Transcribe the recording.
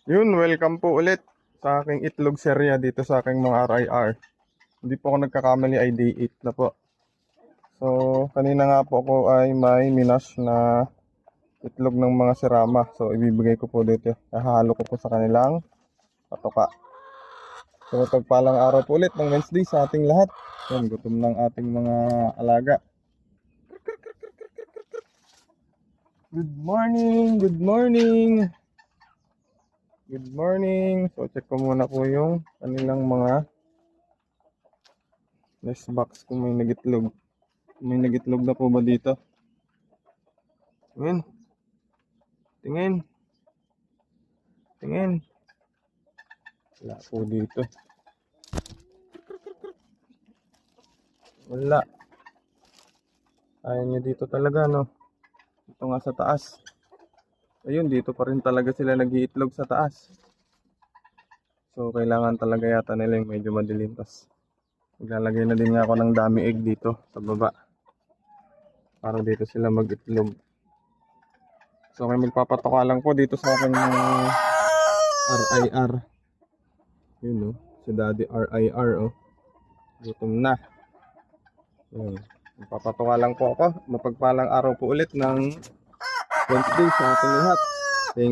Yun, welcome po ulit sa aking itlog serya dito sa aking mga RIR. Hindi po ako nagkakamali, ay day 8 na po. So, kanina nga po ako ay may minas na itlog ng mga sirama. So, ibibigay ko po dito. Hahalo ko po sa kanilang patoka. So, pagpalang araw po ulit ng Wednesday sa ating lahat. Yan, gutom ng ating mga alaga. Good morning! Good morning! Good morning! So, check ko muna po yung kanilang mga nest box kung may nagitlog. May nagitlog na po ba dito? Tingin. Tingin. Tingin. Wala po dito. Wala. Ayaw nyo dito talaga, no? Ito nga sa taas. Ayun, dito pa rin talaga sila nag-iitlog sa taas. So, kailangan talaga yata nila yung medyo madilim. Tapos, maglalagay na din nga ako ng dami egg dito sa baba. Para dito sila mag-itlog. So, may magpapatoka lang po dito sa aking mga RIR. Yun, no? Si Daddy RIR, oh. Gutom na. Yun. Magpapatuka lang po ako. Mapagpalang araw po ulit ng Wednesday sa ating lahat.